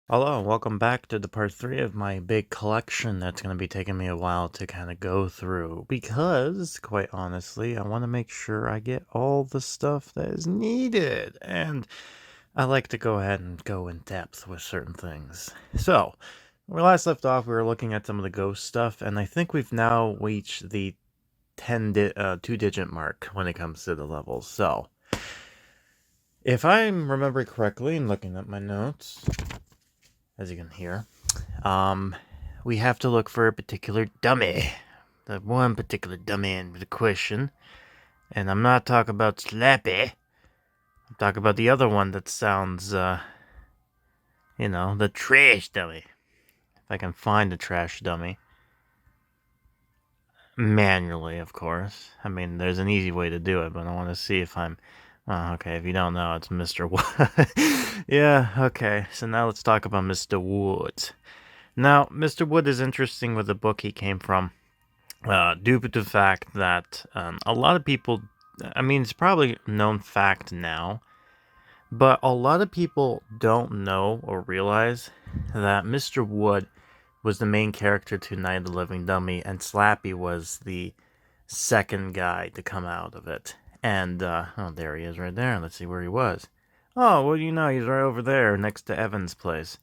Hello, and welcome back to the part 3 of my big collection that's going to be taking me a while to kind of go through because, quite honestly, I want to make sure I get all the stuff that is needed, and I like to go ahead and go in depth with certain things. So, when we last left off, we were looking at some of the ghost stuff, and I think we've now reached the 2-digit mark when it comes to the levels. So, if I'm remembering correctly and looking at my notes, as you can hear, we have to look for a particular dummy. The one particular dummy in the question. And I'm not talking about Slappy. I'm talking about the other one that sounds, the trash dummy. If I can find the trash dummy. Manually, of course. I mean, there's an easy way to do it, but I want to see if I'm... Oh, okay, if you don't know, it's Mr. Woods. Yeah, okay. So now let's talk about Mr. Woods. Now, Mr. Wood is interesting with the book he came from, due to the fact that a lot of people, I mean, it's probably a known fact now, but a lot of people don't know or realize that Mr. Wood was the main character to Night of the Living Dummy, and Slappy was the second guy to come out of it. And, oh, there he is right there. Let's see where he was. Oh, well, you know, he's right over there next to Evan's place.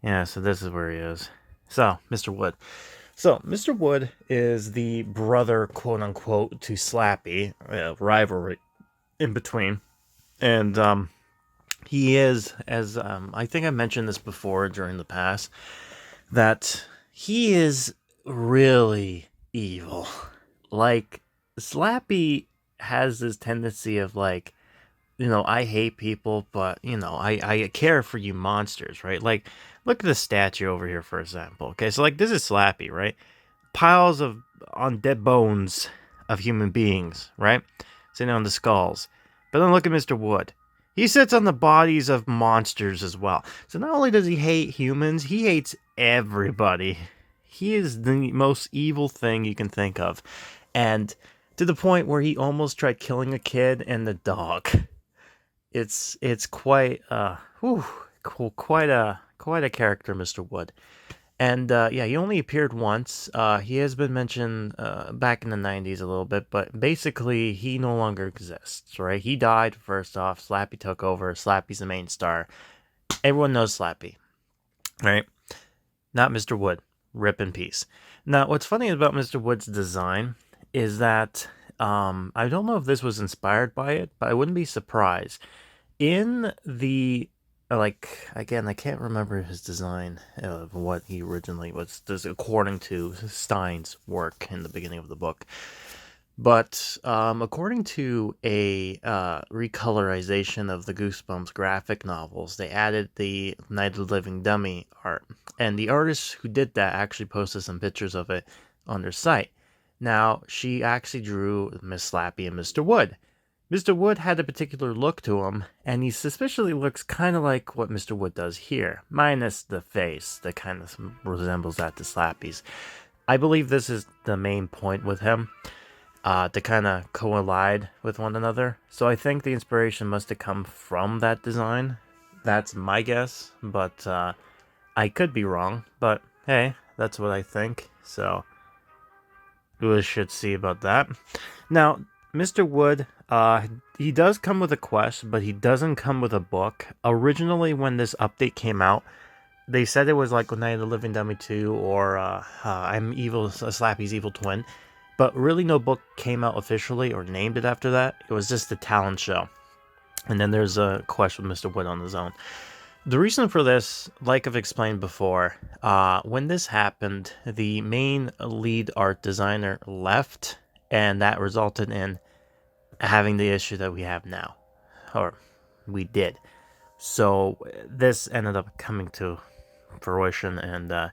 Yeah, so this is where he is. So, Mr. Wood. So, Mr. Wood is the brother, quote unquote, to Slappy, rivalry in between. And he is, as I think I mentioned this before during the past, that he is really evil. Like, Slappy has this tendency of, like, I hate people, but, I care for you monsters, right? Like, look at the statue over here, for example. Okay, so, like, this is Slappy, right? Piles on dead bones of human beings, right? Sitting on the skulls. But then look at Mr. Wood. He sits on the bodies of monsters as well. So not only does he hate humans, he hates everybody. He is the most evil thing you can think of. And to the point where he almost tried killing a kid and the dog. It's quite quite a character, Mr. Wood. And yeah, he only appeared once. He has been mentioned back in the 90s a little bit, but basically he no longer exists, right? He died first off. Slappy took over. Slappy's the main star. Everyone knows Slappy, right? Not Mr. Wood. Rip in peace. Now, what's funny about Mr. Wood's design is that I don't know if this was inspired by it, but I wouldn't be surprised. In the again, I can't remember his design of what he originally was, this according to Stein's work in the beginning of the book. But according to a recolorization of the Goosebumps graphic novels, they added the Night of the Living Dummy art. And the artist who did that actually posted some pictures of it on their site. Now, she actually drew Miss Slappy and Mr. Wood. Mr. Wood had a particular look to him, and he suspiciously looks kind of like what Mr. Wood does here, minus the face that kind of resembles that to Slappy's. I believe this is the main point with him, to kind of collide with one another. So I think the inspiration must have come from that design. That's my guess, but I could be wrong. But hey, that's what I think. So we should see about that. Now, Mr. Wood, he does come with a quest, but he doesn't come with a book. Originally, when this update came out, they said it was like Night of the Living Dummy 2 or I'm Evil, Slappy's Evil Twin. But really no book came out officially or named it after that. It was just a talent show. And then there's a quest with Mr. Wood on his own. The reason for this, like I've explained before, when this happened, the main lead art designer left, and that resulted in having the issue that we have now. Or we did. So this ended up coming to fruition, and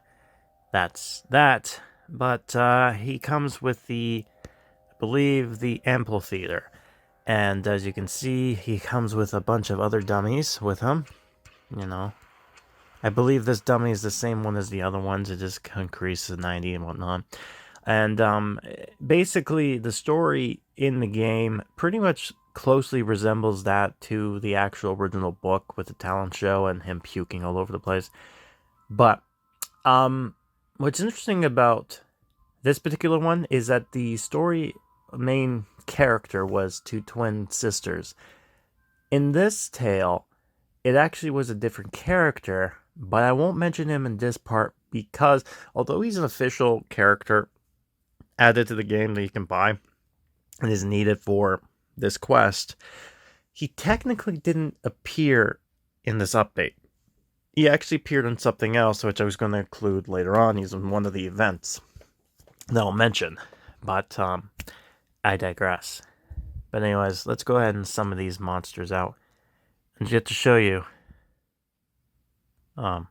that's that. But he comes with I believe, the Amphitheater. And as you can see, he comes with a bunch of other dummies with him. I believe this dummy is the same one as the other ones. It just increases 90 and whatnot. And basically, the story in the game pretty much closely resembles that to the actual original book with the talent show and him puking all over the place. But what's interesting about this particular one is that the story main character was two twin sisters. In this tale, it actually was a different character, but I won't mention him in this part because although he's an official character added to the game that you can buy and is needed for this quest, he technically didn't appear in this update. He actually appeared in something else, which I was going to include later on. He's in one of the events that I'll mention, but I digress. But anyways, let's go ahead and summon these monsters out and get to show you. Oh,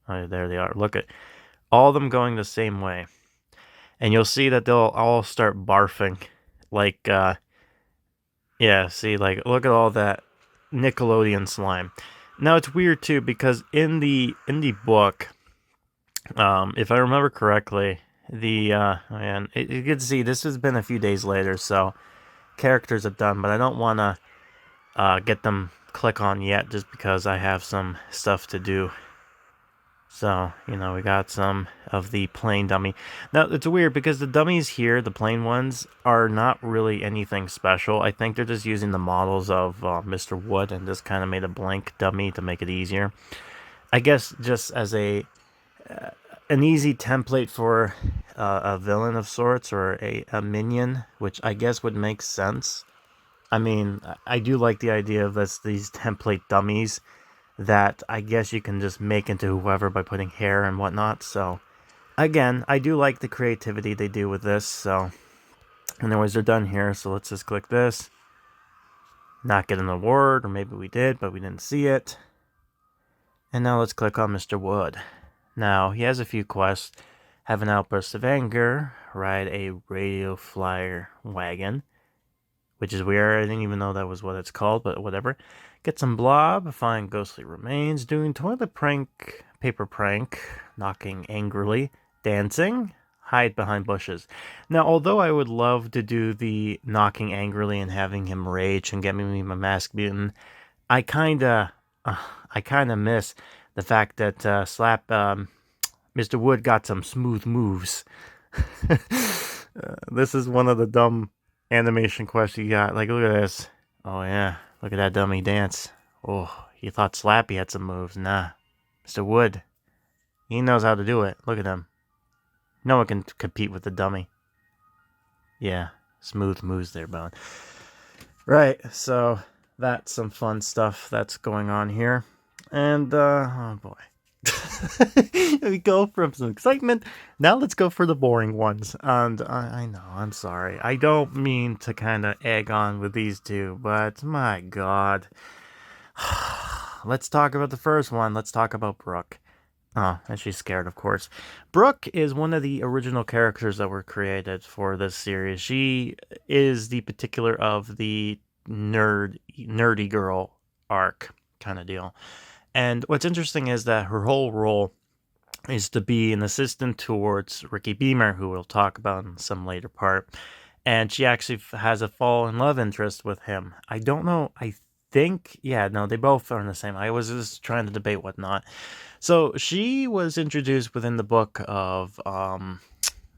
there they are. Look at all of them going the same way, and you'll see that they'll all start barfing, like yeah. See, like look at all that Nickelodeon slime. Now it's weird too because in the book, if I remember correctly, the and you can see this has been a few days later, so characters are done, but I don't want to get them click on yet just because I have some stuff to do. So, we got some of the plain dummy. Now, it's weird because the dummies here, the plain ones, are not really anything special. I think they're just using the models of Mr. Wood and just kind of made a blank dummy to make it easier. I guess just as an easy template for a villain of sorts or a minion, which I guess would make sense. I mean, I do like the idea of these template dummies that I guess you can just make into whoever by putting hair and whatnot. So, again, I do like the creativity they do with this. So, anyways, they're done here. So let's just click this. Not get an award, or maybe we did, but we didn't see it. And now let's click on Mr. Wood. Now, he has a few quests. Have an outburst of anger, ride a radio flyer wagon, which is weird. I didn't even know that was what it's called, but whatever. Get some blob, find ghostly remains, doing toilet prank, paper prank, knocking angrily, dancing, hide behind bushes. Now, although I would love to do the knocking angrily and having him rage and get me my mask mutant, I kinda miss the fact that Slap Mr. Wood got some smooth moves. This is one of the dumb animation quests you got. Like, look at this. Oh yeah, look at that dummy dance. Oh, you thought Slappy had some moves. Nah, Mr. Wood, he knows how to do it. Look at him. No one can compete with the dummy. Yeah, smooth moves there, Bone. Right, so that's some fun stuff that's going on here. And, oh boy. We go from some excitement. Now let's go for the boring ones. And I know, I'm sorry. I don't mean to kind of egg on with these two, but my God. Let's talk about the first one. Let's talk about Brooke. Oh, and she's scared, of course. Brooke is one of the original characters that were created for this series. She is the particular of the nerdy girl arc kind of deal. And what's interesting is that her whole role is to be an assistant towards Ricky Beamer, who we'll talk about in some later part. And she actually has a fall in love interest with him. I don't know. I think, yeah, no, they both are in the same. I was just trying to debate whatnot. So she was introduced within the book of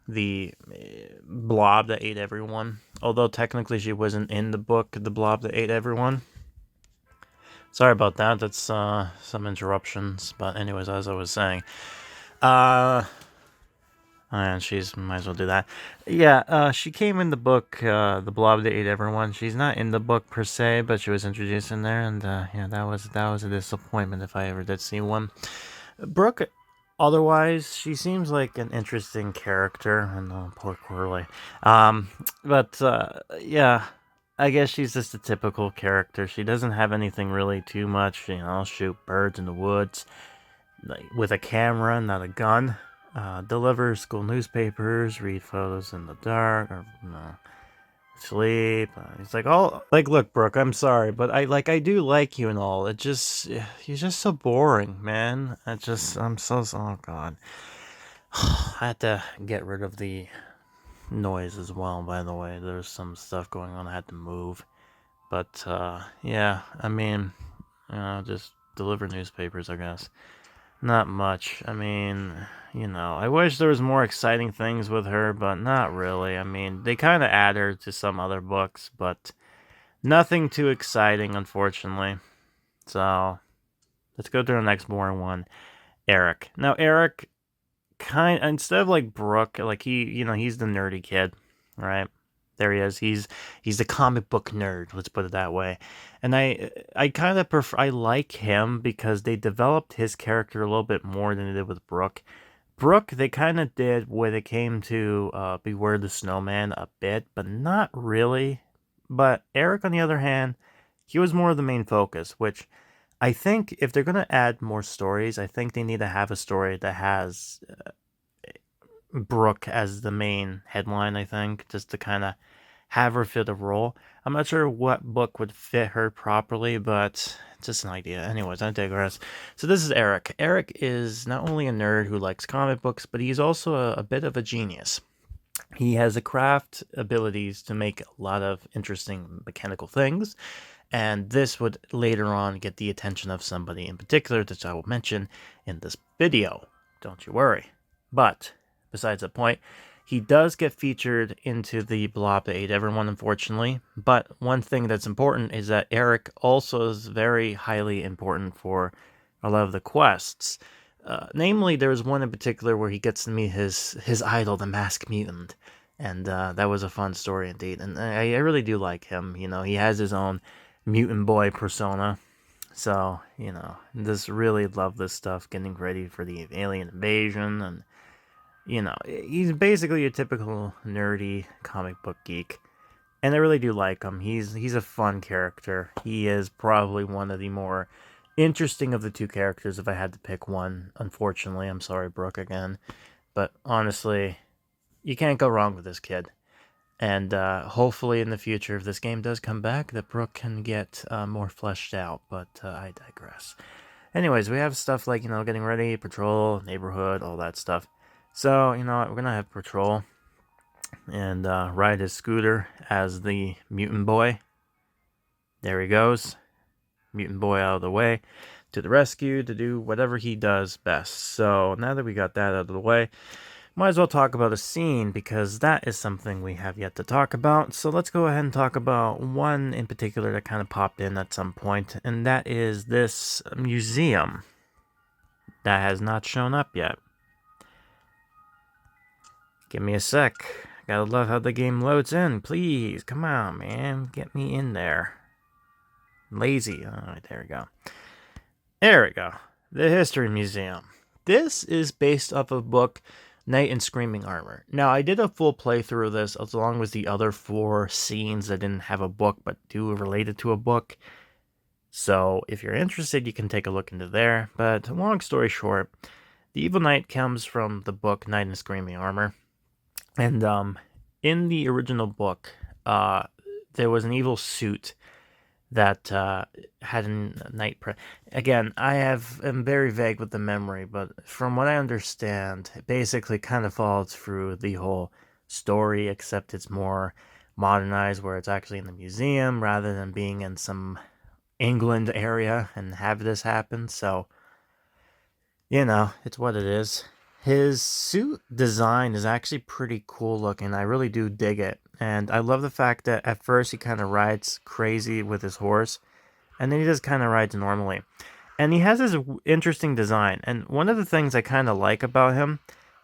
the blob that ate everyone. Although technically she wasn't in the book, the blob that ate everyone. Sorry about that. That's some interruptions. But anyways, as I was saying, and she's might as well do that. Yeah, she came in the book, the blob that ate everyone. She's not in the book per se, but she was introduced in there, and yeah, that was a disappointment if I ever did see one. Brooke, otherwise, she seems like an interesting character, and poor Corley. But yeah. I guess she's just a typical character. She doesn't have anything really too much, shoot birds in the woods, like, with a camera, not a gun, deliver school newspapers, read photos in the dark, or sleep. It's like, look, Brooke, I'm sorry, but I do like you and all. You're just so boring, man. I'm so, oh God. I had to get rid of the noise as well, by the way. There's some stuff going on I had to move, But, yeah, I mean, just deliver newspapers, I guess. Not much. I mean, I wish there was more exciting things with her, but not really. I mean, they kind of add her to some other books, but nothing too exciting, unfortunately. So, let's go to the next boring one. Eric. Now, Eric, instead of like Brooke, like he's the nerdy kid, right? There he is. He's the comic book nerd. Let's put it that way. And I kind of prefer. I like him because they developed his character a little bit more than they did with Brooke. Brooke, they kind of did when it came to Beware the Snowman a bit, but not really. But Eric, on the other hand, he was more of the main focus, which I think if they're going to add more stories, I think they need to have a story that has Brooke as the main headline, I think, just to kind of have her fit a role. I'm not sure what book would fit her properly, but just an idea. Anyways, I digress. So this is Eric. Eric is not only a nerd who likes comic books, but he's also a bit of a genius. He has the craft abilities to make a lot of interesting mechanical things, and this would later on get the attention of somebody in particular that I will mention in this video. Don't you worry. But besides the point, he does get featured into the Blob to aid everyone, unfortunately. But one thing that's important is that Eric also is very highly important for a lot of the quests. Namely, there's one in particular where he gets to meet his idol, the Masked Mutant. And that was a fun story indeed. And I really do like him. He has his own mutant boy persona. So, just really love this stuff, getting ready for the alien invasion. And, he's basically a typical nerdy comic book geek. And I really do like him. He's a fun character. He is probably one of the more interesting of the two characters if I had to pick one. Unfortunately, I'm sorry, Brooke, again. But honestly, you can't go wrong with this kid. And hopefully in the future, if this game does come back, that Brooke can get more fleshed out. But I digress. Anyways, we have stuff like, getting ready, patrol, neighborhood, all that stuff. So, you know what, we're going to have patrol and ride his scooter as the mutant boy. There he goes. Mutant boy out of the way to the rescue to do whatever he does best. So now that we got that out of the way, might as well talk about a scene because that is something we have yet to talk about. So let's go ahead and talk about one in particular that kind of popped in at some point, and that is this museum that has not shown up yet. Give me a sec. Gotta love how the game loads in. Please, come on, man. Get me in there. Lazy. Alright, there we go. There we go. The History Museum. This is based off of a book, Knight in Screaming Armor. Now, I did a full playthrough of this along with the other 4 scenes that didn't have a book but do related to a book. So, if you're interested, you can take a look into there. But, long story short, the Evil Knight comes from the book Knight in Screaming Armor. And in the original book, there was an evil suit that had a knight. Again, am very vague with the memory, but from what I understand, it basically kind of follows through the whole story, except it's more modernized, where it's actually in the museum rather than being in some England area and have this happen. So, it's what it is. His suit design is actually pretty cool looking. I really do dig it. And I love the fact that at first he kind of rides crazy with his horse, and then he just kind of rides normally. And he has this interesting design. And one of the things I kind of like about him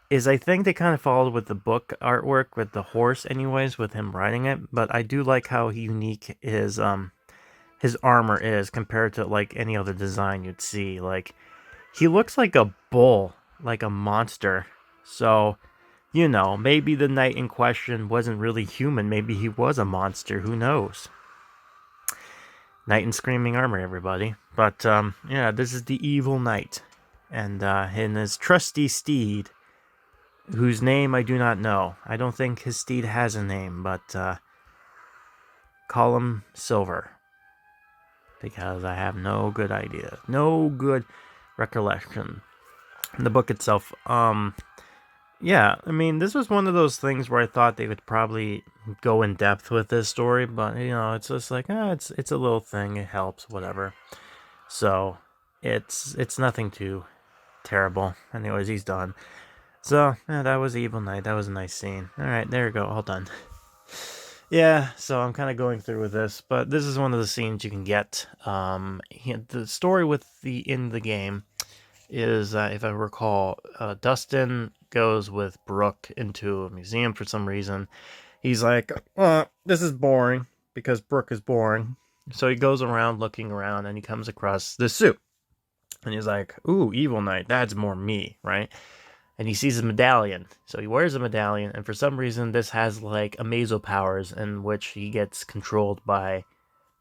is I think they kind of followed with the book artwork with the horse anyways, with him riding it. But I do like how unique his armor is compared to like any other design you'd see. Like, he looks like a bull, like a monster. So, maybe the knight in question wasn't really human. Maybe he was a monster. Who knows? Knight in Screaming Armor, everybody. But, yeah, this is the Evil Knight. And his trusty steed, whose name I do not know. I don't think his steed has a name, but call him Silver. Because I have no good idea. No good recollection. The book itself, Yeah, I mean, this was one of those things where I thought they would probably go in depth with this story, but it's just like, it's a little thing, it helps, whatever. So, it's nothing too terrible. Anyways, he's done. So, yeah, that was Evil Night. That was a nice scene. All right, there you go, all done. Yeah, so I'm kind of going through with this, but this is one of the scenes you can get. The story with the in the game is, if I recall, Dustin goes with Brooke into a museum for some reason. He's like, this is boring because Brooke is boring. So he goes around looking around and he comes across this suit. And he's like, ooh, Evil Knight, that's more me, right? And he sees a medallion. So he wears a medallion, and for some reason, this has like amazo powers in which he gets controlled by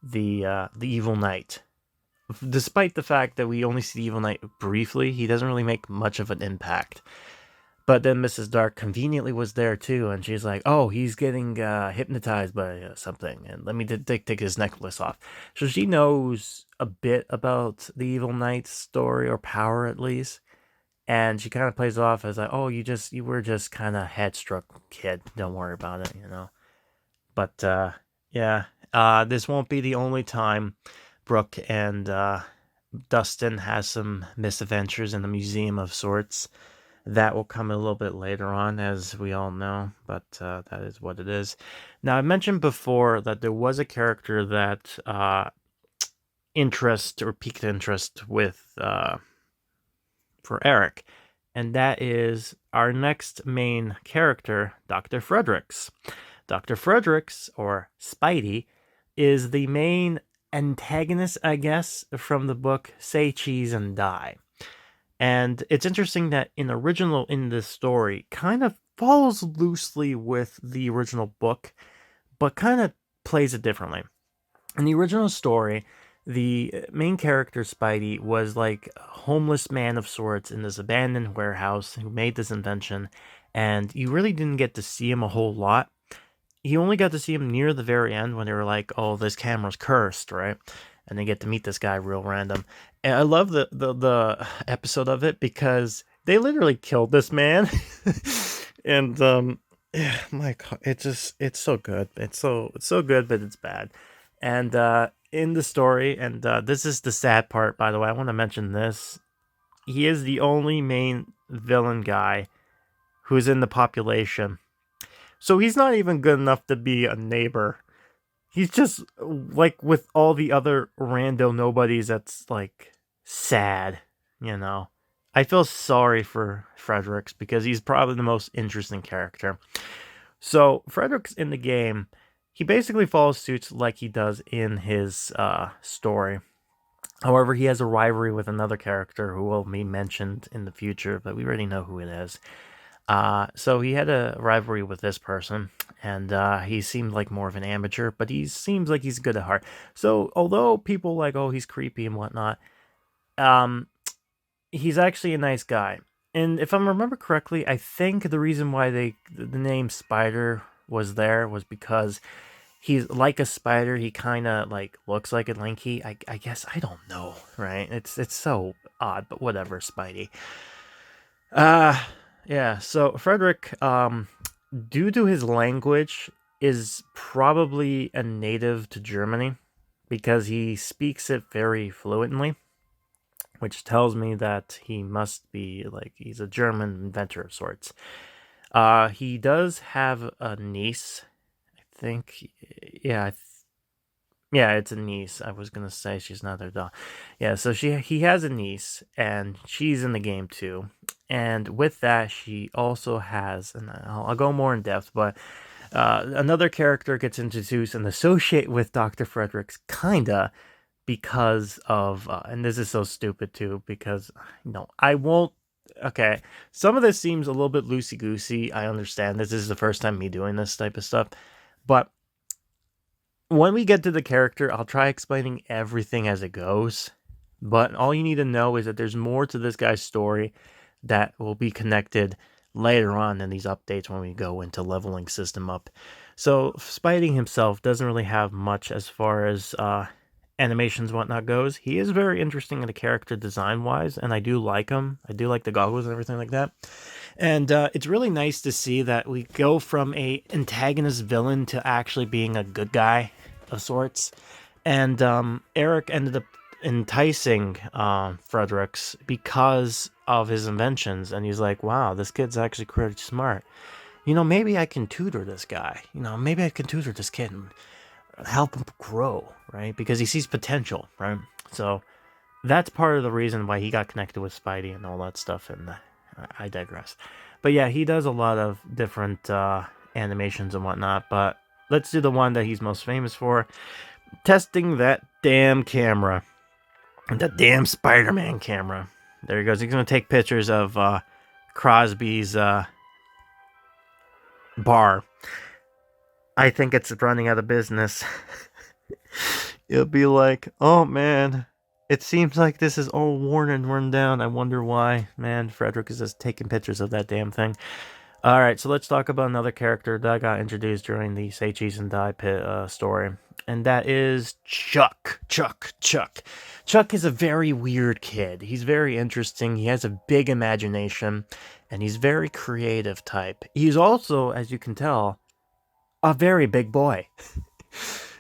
the Evil Knight. Despite the fact that we only see the Evil Knight briefly, he doesn't really make much of an impact. But then Mrs. Dark conveniently was there too, and she's like, "Oh, he's getting hypnotized by something, and let me take his necklace off." So she knows a bit about the Evil Knight's story or power, at least, and she kind of plays off as like, "Oh, you were just kind of headstruck, kid. Don't worry about it." But yeah, this won't be the only time Brooke and Dustin has some misadventures in the museum of sorts. That will come a little bit later on, as we all know, but that is what it is. Now, I mentioned before that there was a character that piqued interest with for Eric, and that is our next main character, Dr. Fredricks. Dr. Fredricks, or Spidey, is the main antagonist, I guess, from the book Say Cheese and Die. And it's interesting that in this story, kind of follows loosely with the original book, but kind of plays it differently. In the original story, the main character, Spidey, was like a homeless man of sorts in this abandoned warehouse who made this invention, and you really didn't get to see him a whole lot. You only got to see him near the very end when they were like, "Oh, this camera's cursed," right? And they get to meet this guy real random. And I love the episode of it because they literally killed this man. And yeah, my God, it's so good. It's so good, but it's bad. And in the story, and this is the sad part, by the way. I want to mention this. He is the only main villain guy who's in the population, so he's not even good enough to be a neighbor. He's just like with all the other rando nobodies that's like sad. I feel sorry for Fredericks because he's probably the most interesting character. So Fredericks in the game, he basically follows suits like he does in his story. However, he has a rivalry with another character who will be mentioned in the future, but we already know who it is. So he had a rivalry with this person, and he seemed like more of an amateur, but he seems like he's good at heart. So although people like, oh, he's creepy and whatnot, um, he's actually a nice guy. And if I remember correctly, I think the reason why the name Spider was there was because he's like a spider. He kind of like looks like a Linky. I guess I don't know, right? It's so odd, but whatever, Spidey. Uh yeah, so Frederick, due to his language, is probably a native to Germany because he speaks it very fluently, which tells me that he must be like he's a German inventor of sorts. He does have a niece, I think. Yeah, yeah, it's a niece. I was gonna say she's not their daughter. Yeah, so he has a niece, and she's in the game too. And with that, she also has, and I'll go more in depth, but another character gets introduced and associate with Dr. Fredericks, kinda, because of, and this is so stupid too, because, I won't, okay, some of this seems a little bit loosey-goosey, I understand, this is the first time me doing this type of stuff, but when we get to the character, I'll try explaining everything as it goes, but all you need to know is that there's more to this guy's story that will be connected later on in these updates when we go into leveling system up. So Spidey himself doesn't really have much as far as animations and whatnot goes, he is very interesting in the character design wise, and I do like him. I do like the goggles and everything like that. And it's really nice to see that we go from a antagonist villain to actually being a good guy of sorts. And Eric ended up enticing Fredericks because of his inventions, and he's like, wow, this kid's actually pretty smart. Maybe I can tutor this guy. Maybe I can tutor this kid and help him grow, right? Because he sees potential, right? So that's part of the reason why he got connected with Spidey and all that stuff, and I digress. But yeah, he does a lot of different animations and whatnot, but let's do the one that he's most famous for, testing that damn camera. That damn Spider-Man camera. There he goes. He's going to take pictures of Crosby's bar. I think it's running out of business. It'll be like, oh man, it seems like this is all worn and run down. I wonder why. Man, Frederick is just taking pictures of that damn thing. Alright, so let's talk about another character that got introduced during the Say Cheese and Die Pit story. And that is Chuck. Chuck. Chuck is a very weird kid. He's very interesting. He has a big imagination. And he's very creative type. He's also, as you can tell, a very big boy.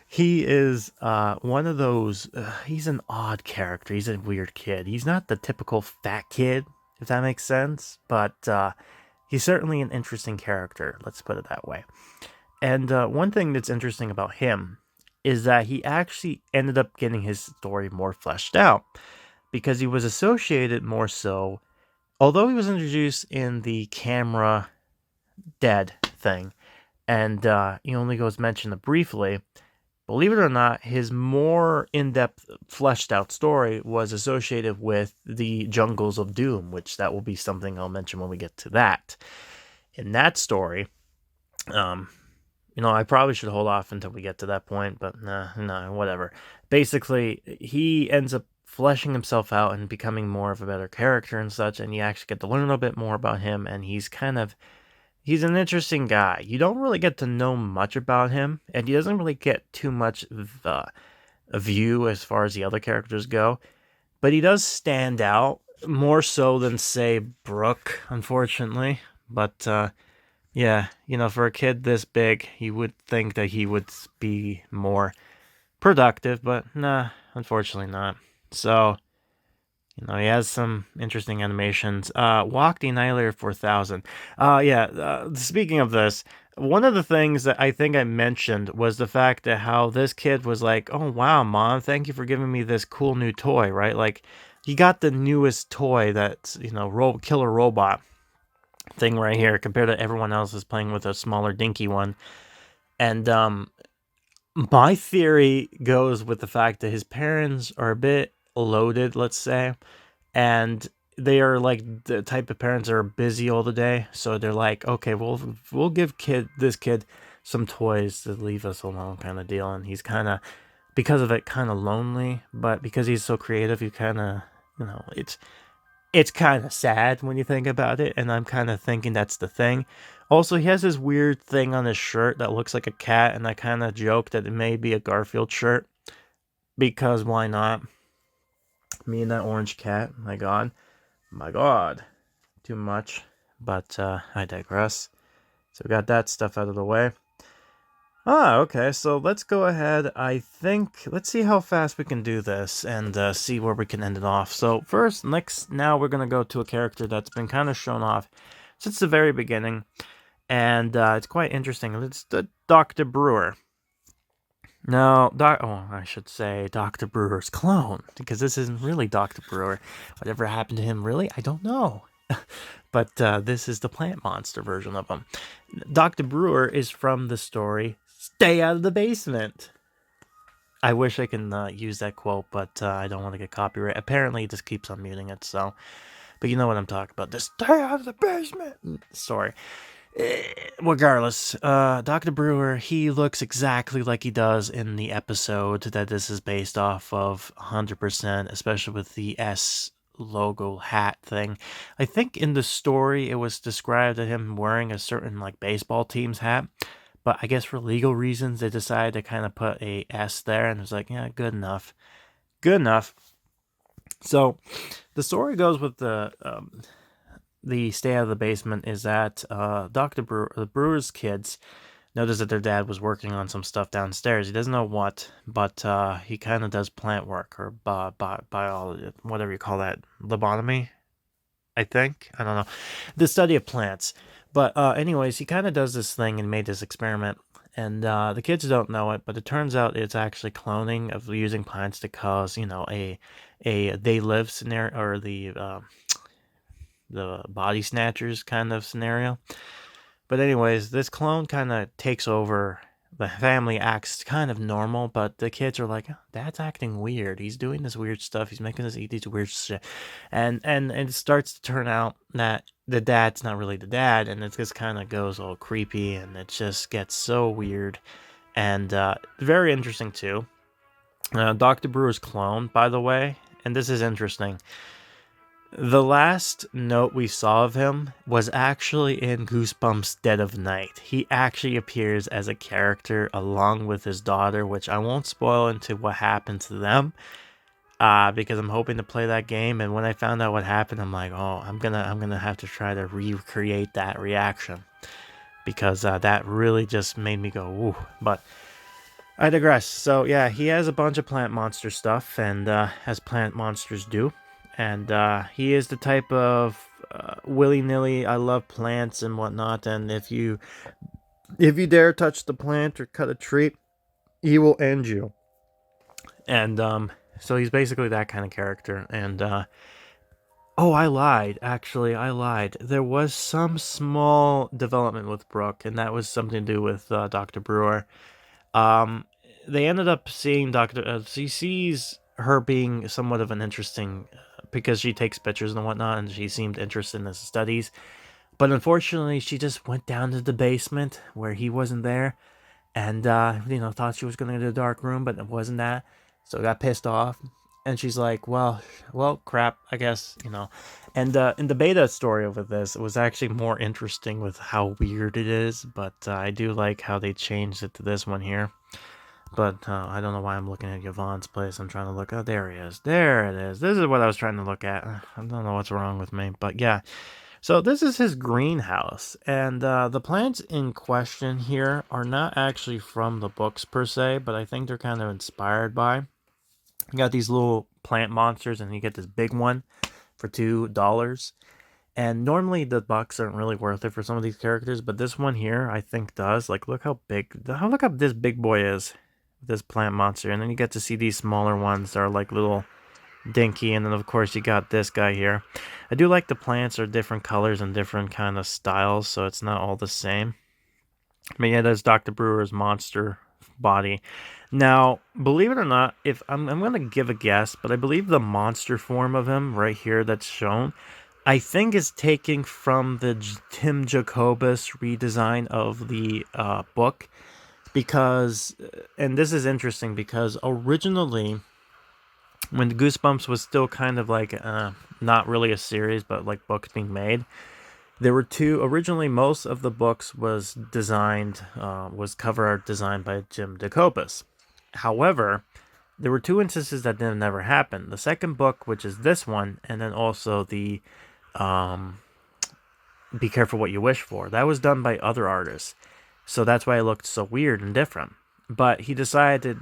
He is one of those, he's an odd character. He's a weird kid. He's not the typical fat kid, if that makes sense. But he's certainly an interesting character. Let's put it that way. And one thing that's interesting about him is that he actually ended up getting his story more fleshed out. Because he was associated more so, although he was introduced in the camera dead thing. And he only goes mentioned briefly. Believe it or not, his more in-depth, fleshed-out story was associated with the Jungles of Doom, which that will be something I'll mention when we get to that. In that story, I probably should hold off until we get to that point, but nah, whatever. Basically, he ends up fleshing himself out and becoming more of a better character and such, and you actually get to learn a little bit more about him, and he's an interesting guy. You don't really get to know much about him, and he doesn't really get too much of a view as far as the other characters go. But he does stand out more so than, say, Brooke, unfortunately. But, yeah, for a kid this big, you would think that he would be more productive, but nah, unfortunately not. So, he has some interesting animations. Walk the Annihilator 4000. Speaking of this, one of the things that I think I mentioned was the fact that how this kid was like, oh, wow, Mom, thank you for giving me this cool new toy, right? Like, he got the newest toy that's, killer robot thing right here compared to everyone else is playing with a smaller, dinky one. And my theory goes with the fact that his parents are a bit loaded, let's say, and they are like the type of parents that are busy all the day, so they're like, okay, we'll give this kid some toys to leave us alone, kind of deal. And he's kind of, because of it, kind of lonely, but because he's so creative, you kind of, it's kind of sad when you think about it, and I'm kind of thinking that's the thing. Also, he has this weird thing on his shirt that looks like a cat, and I kind of joke that it may be a Garfield shirt, because why not? Me and that orange cat, my god, too much, but I digress. So we got that stuff out of the way. Okay, so let's go ahead. Let's see how fast we can do this and see where we can end it off. So now we're going to go to a character that's been kind of shown off since the very beginning, and it's quite interesting. It's the Dr. Brewer. No, I should say Dr. Brewer's clone, because this isn't really Dr. Brewer. Whatever happened to him, really? I don't know. But this is the plant monster version of him. Dr. Brewer is from the story Stay Out of the Basement. I wish I can use that quote, but I don't want to get copyright. Apparently, it just keeps on muting it, so... But you know what I'm talking about. The Stay Out of the Basement story. Regardless, Dr. Brewer, he looks exactly like he does in the episode that this is based off of 100%, especially with the S logo hat thing. I think in the story it was described as him wearing a certain baseball team's hat, but I guess for legal reasons, they decided to kind of put a S there, and it was like, yeah, good enough. Good enough. So the story goes with the stay out of the basement is that Dr. Brewer, the Brewer's kids noticed that their dad was working on some stuff downstairs. He doesn't know what, but he kind of does plant work or biology, whatever you call that, lobotomy, I think. I don't know. The study of plants. But anyways, he kind of does this thing and made this experiment. And the kids don't know it, but it turns out it's actually cloning of using plants to cause, a they live scenario, or the body snatchers kind of scenario. But anyways, this clone kind of takes over. The family acts kind of normal, but the kids are like, oh, Dad's acting weird. He's doing this weird stuff. He's making us eat these weird shit. And it starts to turn out that the dad's not really the dad, and it just kind of goes all creepy, and it just gets so weird. And very interesting, too. Dr. Brewer's clone, by the way, and this is interesting. The last note we saw of him was actually in Goosebumps Dead of Night. He actually appears as a character along with his daughter, which I won't spoil into what happened to them, because I'm hoping to play that game. And when I found out what happened, I'm like, oh, I'm gonna have to try to recreate that reaction, because that really just made me go, ooh. But I digress. So yeah, he has a bunch of plant monster stuff, and as plant monsters do. And he is the type of willy-nilly, I love plants and whatnot, and if you dare touch the plant or cut a tree, he will end you. And so he's basically that kind of character. And oh, I lied. Actually, I lied. There was some small development with Brooke, and that was something to do with Dr. Brewer. They ended up seeing she sees her being somewhat of an interesting, because she takes pictures and whatnot, and she seemed interested in his studies. But unfortunately, she just went down to the basement where he wasn't there, and thought she was going to the dark room, but it wasn't that. So got pissed off, and she's like, well, crap, I guess, And in the beta story over this, it was actually more interesting with how weird it is, but I do like how they changed it to this one here. But I don't know why I'm looking at Yvonne's place. I'm trying to look. Oh, there he is. There it is. This is what I was trying to look at. I don't know what's wrong with me. But yeah. So this is his greenhouse. And the plants in question here are not actually from the books per se, but I think they're kind of inspired by. You got these little plant monsters, and you get this big one for $2. And normally the bucks aren't really worth it for some of these characters, but this one here I think does. Like, look how this big boy is. This plant monster, and then you get to see these smaller ones that are like little dinky, and then of course you got this guy here. I do like the plants are different colors and different kind of styles, so it's not all the same. But yeah, that's Dr. Brewer's monster body. Now, believe it or not, if I'm gonna give a guess, but I believe the monster form of him right here that's shown, I think is taking from the Tim Jacobus redesign of the book. Because, and this is interesting, because originally, when Goosebumps was still kind of like not really a series, but like books being made, there were two. Originally, most of the books was cover art designed by Jim Jacobus. However, there were two instances that didn't never happen. The second book, which is this one, and then also the Be Careful What You Wish For. That was done by other artists. So that's why it looked so weird and different. But he decided,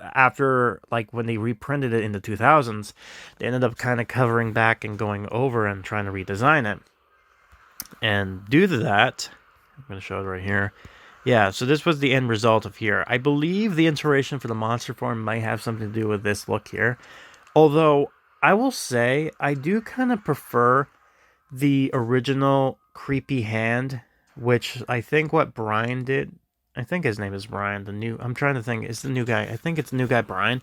after, like, when they reprinted it in the 2000s, they ended up kind of covering back and going over and trying to redesign it. And due to that, I'm going to show it right here. Yeah, so this was the end result of here. I believe the inspiration for the monster form might have something to do with this look here. Although, I will say, I do kind of prefer the original creepy hand, which I think what Brian did. I think his name is Brian. I'm trying to think. It's the new guy. I think it's the new guy, Brian.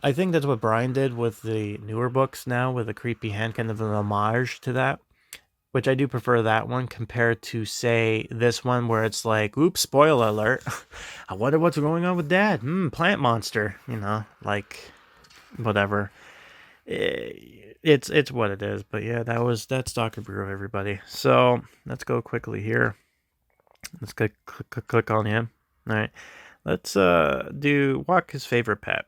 I think that's what Brian did with the newer books now, with a creepy hand, kind of an homage to that. Which I do prefer that one compared to, say, this one where it's like, oops, spoiler alert. I wonder what's going on with Dad. Plant monster. Like, whatever. It's what it is. But yeah, that's Dr. Brewer, everybody. So let's go quickly here. Let's click on him. All right. Let's do walk his favorite pet.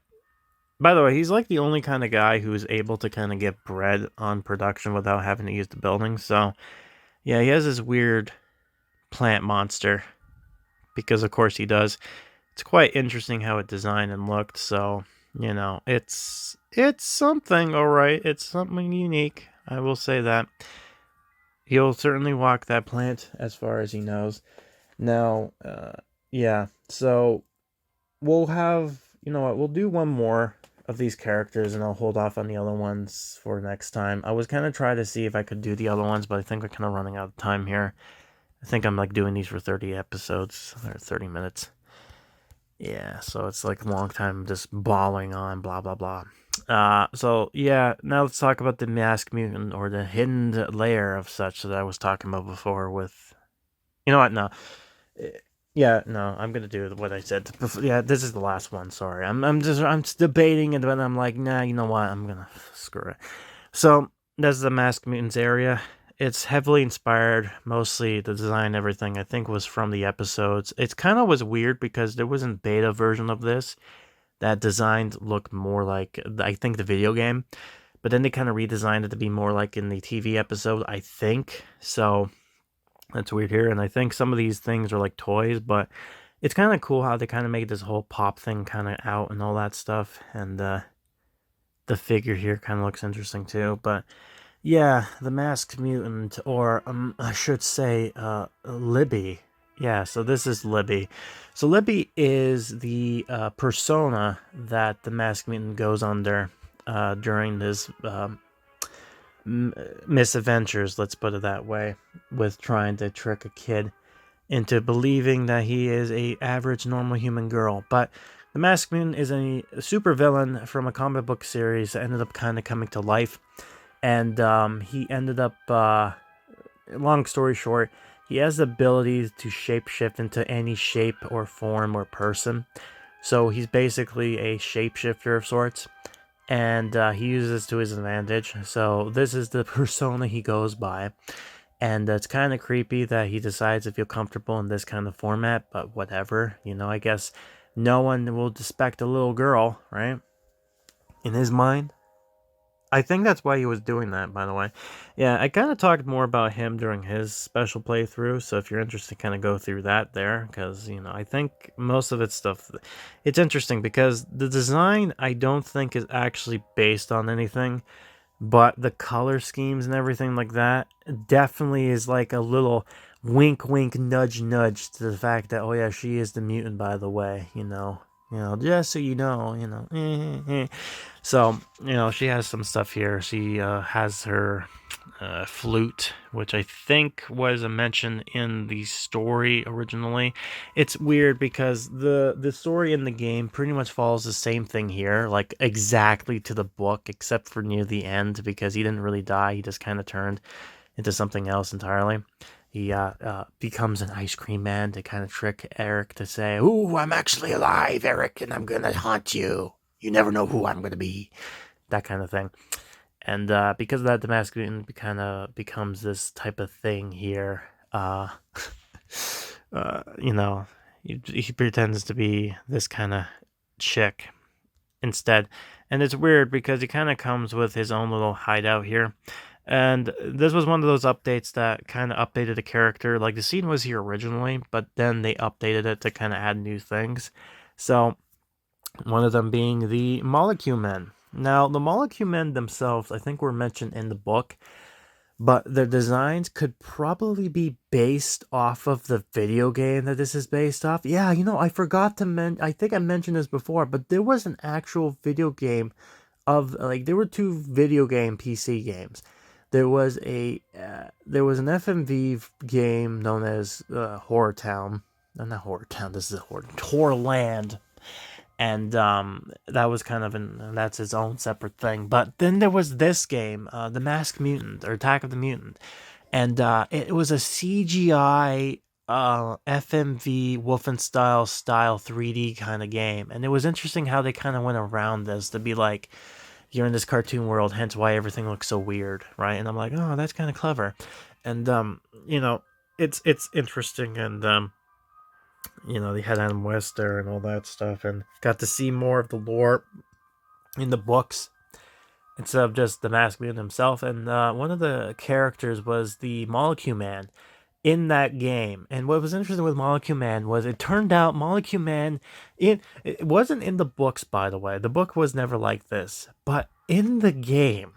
By the way, he's like the only kind of guy who's able to kind of get bread on production without having to use the building. So, yeah, he has this weird plant monster because, of course, he does. It's quite interesting how it designed and looked. So, it's something, all right. It's something unique. I will say that. He'll certainly walk that plant as far as he knows. Now, yeah. So we'll have, you know what, we'll do one more of these characters and I'll hold off on the other ones for next time. I was kind of trying to see if I could do the other ones, but I think we're kind of running out of time here. I think I'm like doing these for 30 episodes or 30 minutes. Yeah, so it's like a long time just bawling on, blah, blah, blah. So yeah, now let's talk about the masked mutant or the hidden layer of such that I was talking about before with, you know what, no. Yeah, no, I'm gonna do what I said. Yeah, this is the last one. Sorry, I'm just debating it, but I'm like, nah, you know what? I'm gonna screw it. So that's the Masked Mutants area. It's heavily inspired, mostly the design, everything I think was from the episodes. It's kind of was weird because there wasn't beta version of this that designed looked more like I think the video game, but then they kind of redesigned it to be more like in the TV episode. I think so. That's weird here, and I think some of these things are like toys, but it's kind of cool how they kind of made this whole pop thing kind of out and all that stuff, and the figure here kind of looks interesting too. But yeah, the masked mutant, or I should say, Libby. Yeah, so this is Libby. So Libby is the persona that the masked mutant goes under during this misadventures, let's put it that way, with trying to trick a kid into believing that he is a average normal human girl. But the Masked Mutant is a supervillain from a comic book series that ended up kind of coming to life, and he ended up long story short, he has the ability to shapeshift into any shape or form or person. So he's basically a shapeshifter of sorts, and he uses to his advantage. So this is the persona he goes by, and it's kind of creepy that he decides to feel comfortable in this kind of format, but whatever, I guess no one will suspect a little girl, right? In his mind. I think that's why he was doing that, by the way. Yeah, I kind of talked more about him during his special playthrough, so if you're interested, kind of go through that there, because, I think most of it's stuff, it's interesting, because the design, I don't think is actually based on anything, but the color schemes and everything like that definitely is like a little wink, wink, nudge, nudge to the fact that, oh yeah, she is the mutant, by the way, just so you know. So, she has some stuff here. She has her flute, which I think was a mention in the story originally. It's weird because the story in the game pretty much follows the same thing here, like exactly to the book, except for near the end, because he didn't really die. He just kind of turned into something else entirely. He becomes an ice cream man to kind of trick Eric to say, "Ooh, I'm actually alive, Eric, and I'm going to haunt you. You never know who I'm going to be." That kind of thing. And because of that, the masked mutant kind of becomes this type of thing here. He pretends to be this kind of chick instead. And it's weird because he kind of comes with his own little hideout here. And this was one of those updates that kind of updated the character. Like, the scene was here originally, but then they updated it to kind of add new things. So, one of them being the Molecule Men. Now, the Molecule Men themselves, I think, were mentioned in the book, but their designs could probably be based off of the video game that this is based off. Yeah, I forgot to I think I mentioned this before, but there was an actual video game of, like, there were two video game PC games. There was an FMV game known as HorrorTown. No, not HorrorTown. This is Horrorland, and that was kind of that's its own separate thing. But then there was this game, The Masked Mutant or Attack of the Mutant, and it was a CGI FMV Wolfenstein style 3D kind of game, and it was interesting how they kind of went around this to be like, you're in this cartoon world, hence why everything looks so weird, right? And I'm like, oh, that's kind of clever, and it's interesting, and they had Adam West there and all that stuff, and got to see more of the lore in the books instead of just the Masked Mutant himself. And one of the characters was the Molecule Man in that game. And what was interesting with Molecule Man was it turned out Molecule Man, it wasn't in the books, by the way. The book was never like this. But in the game,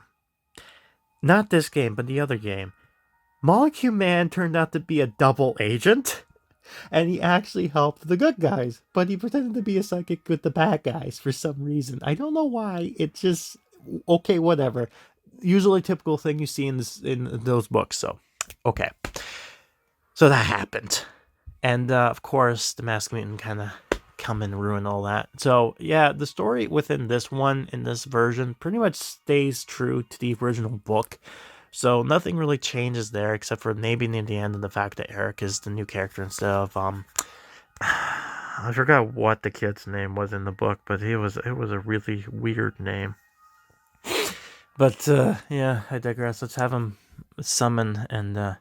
not this game, but the other game, Molecule Man turned out to be a double agent. And he actually helped the good guys, but he pretended to be a psychic with the bad guys for some reason. I don't know why. It just okay, whatever. Usually typical thing you see in those books. So, okay. So that happened, and of course the Masked Mutant kind of come and ruin all that. So yeah, the story within this one in this version pretty much stays true to the original book. So nothing really changes there, except for maybe near the end of the fact that Eric is the new character instead of I forgot what the kid's name was in the book, but it was a really weird name. But yeah, I digress. Let's have him summon and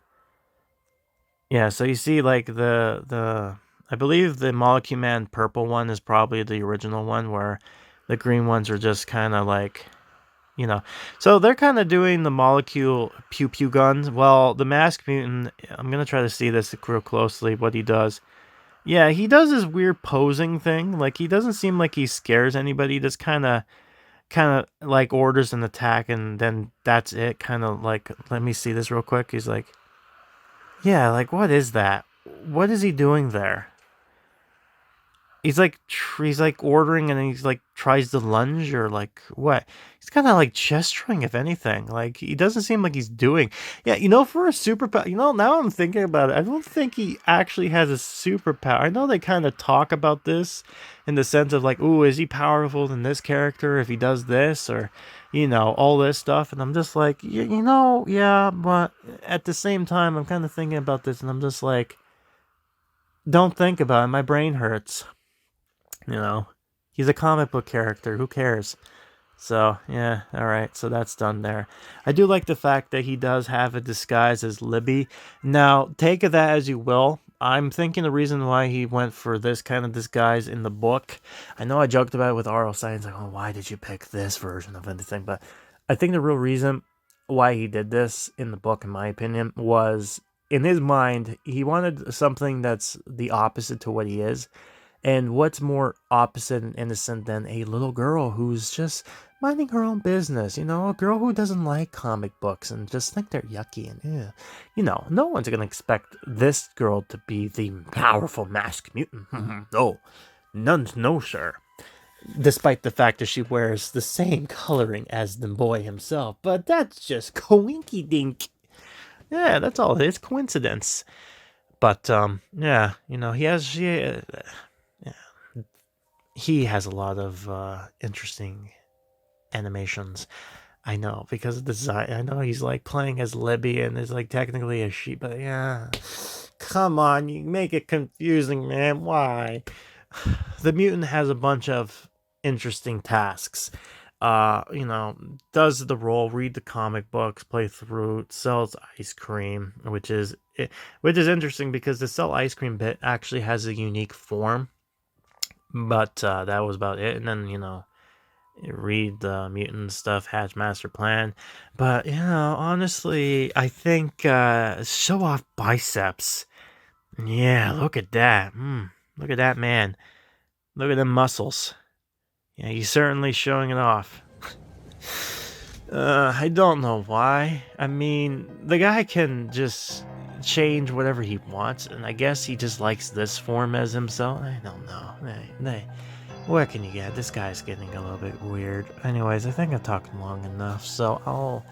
yeah. So you see, like the I believe the Molecule Man purple one is probably the original one, where the green ones are just kind of like. So they're kind of doing the molecule pew pew guns. Well, the Masked Mutant, I'm going to try to see this real closely, what he does. Yeah, he does this weird posing thing. Like, he doesn't seem like he scares anybody. He just kind of like orders an attack, and then that's it. Kind of like, let me see this real quick. He's like, yeah, like, what is that? What is he doing there? He's like ordering, and he's like tries to lunge or like what? He's kind of like gesturing, if anything. Like he doesn't seem like he's doing. Yeah, for a superpower. Now I'm thinking about it. I don't think he actually has a superpower. I know they kind of talk about this in the sense of like, ooh, is he powerful than this character if he does this or all this stuff? And I'm just like, yeah, but at the same time, I'm kind of thinking about this, and I'm just like, don't think about it. My brain hurts. He's a comic book character. Who cares? So, yeah, alright, so that's done there. I do like the fact that he does have a disguise as Libby. Now, take of that as you will. I'm thinking the reason why he went for this kind of disguise in the book, I know I joked about it with R.L. Science, like, oh, why did you pick this version of anything? But I think the real reason why he did this in the book, in my opinion, was in his mind, he wanted something that's the opposite to what he is. And what's more opposite and innocent than a little girl who's just minding her own business, a girl who doesn't like comic books and just think they're yucky and no one's going to expect this girl to be the powerful Masked Mutant. No, no, sir. Despite the fact that she wears the same coloring as the boy himself, but that's just coinky dink. Yeah, that's all it is, coincidence. But yeah, he has a lot of interesting animations. I know, because of the design. I know he's like playing as Libby and is like technically a sheep, but yeah. Come on, you make it confusing, man. Why? The mutant has a bunch of interesting tasks. Does the role, read the comic books, play through, sells ice cream, which is interesting because the sell ice cream bit actually has a unique form. But that was about it. And then, read the mutant stuff, hatch master plan. But, honestly, I think show off biceps. Yeah, look at that. Look at that man. Look at them muscles. Yeah, he's certainly showing it off. I don't know why. I mean, the guy can just change whatever he wants, and I guess he just likes this form as himself. I don't know. What can you get? This guy's getting a little bit weird. Anyways, I think I've talked long enough, so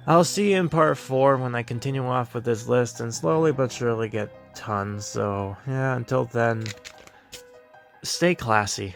I'll see you in part 4 when I continue off with this list and slowly but surely get tons. So yeah, until then, stay classy.